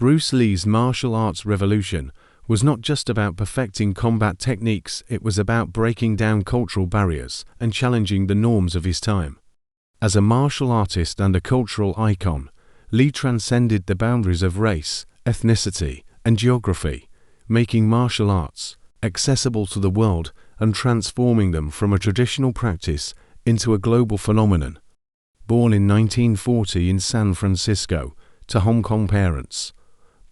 Bruce Lee's martial arts revolution was not just about perfecting combat techniques, it was about breaking down cultural barriers and challenging the norms of his time. As a martial artist and a cultural icon, Lee transcended the boundaries of race, ethnicity, and geography, making martial arts accessible to the world and transforming them from a traditional practice into a global phenomenon. Born in 1940 in San Francisco to Hong Kong parents,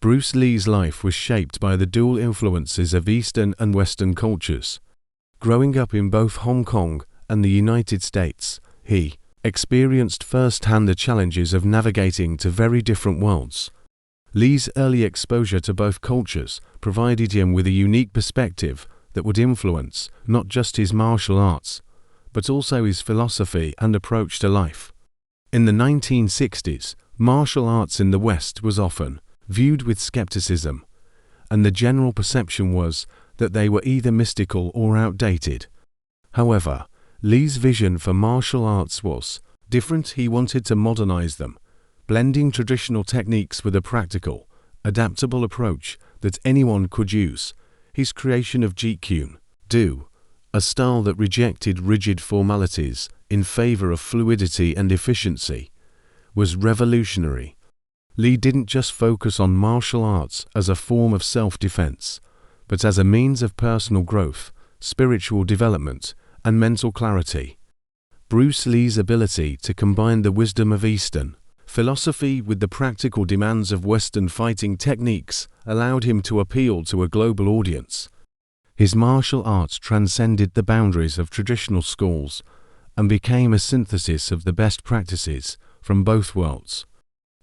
Bruce Lee's life was shaped by the dual influences of Eastern and Western cultures. Growing up in both Hong Kong and the United States, he experienced firsthand the challenges of navigating to very different worlds. Lee's early exposure to both cultures provided him with a unique perspective that would influence not just his martial arts, but also his philosophy and approach to life. In the 1960s, martial arts in the West was often viewed with skepticism, and the general perception was that they were either mystical or outdated. However, Lee's vision for martial arts was different. He wanted to modernize them, blending traditional techniques with a practical, adaptable approach that anyone could use. His creation of Jeet Kune Do, a style that rejected rigid formalities in favor of fluidity and efficiency, was revolutionary. Lee didn't just focus on martial arts as a form of self-defense, but as a means of personal growth, spiritual development, and mental clarity. Bruce Lee's ability to combine the wisdom of Eastern philosophy with the practical demands of Western fighting techniques allowed him to appeal to a global audience. His martial arts transcended the boundaries of traditional schools and became a synthesis of the best practices from both worlds.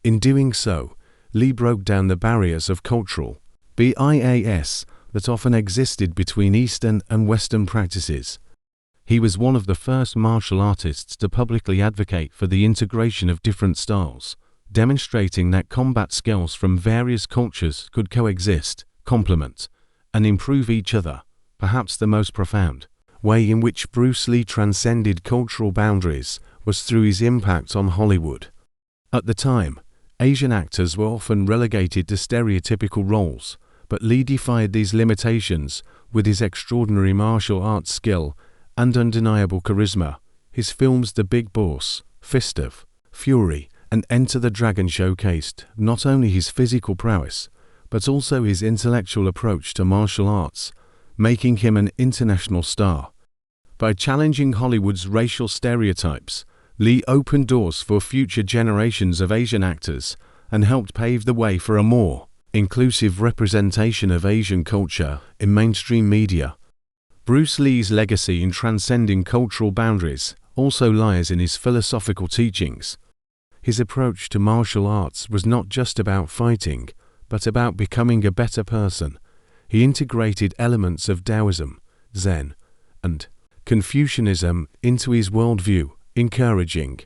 In doing so, Lee broke down the barriers of cultural bias that often existed between Eastern and Western practices. He was one of the first martial artists to publicly advocate for the integration of different styles, demonstrating that combat skills from various cultures could coexist, complement, and improve each other. Perhaps the most profound way in which Bruce Lee transcended cultural boundaries was through his impact on Hollywood. At the time, Asian actors were often relegated to stereotypical roles, but Lee defied these limitations with his extraordinary martial arts skill and undeniable charisma. His films The Big Boss, Fist of Fury, and Enter the Dragon showcased not only his physical prowess, but also his intellectual approach to martial arts, making him an international star. By challenging Hollywood's racial stereotypes, Lee opened doors for future generations of Asian actors and helped pave the way for a more inclusive representation of Asian culture in mainstream media. Bruce Lee's legacy in transcending cultural boundaries also lies in his philosophical teachings. His approach to martial arts was not just about fighting, but about becoming a better person. He integrated elements of Taoism, Zen, and Confucianism into his worldview, encouraging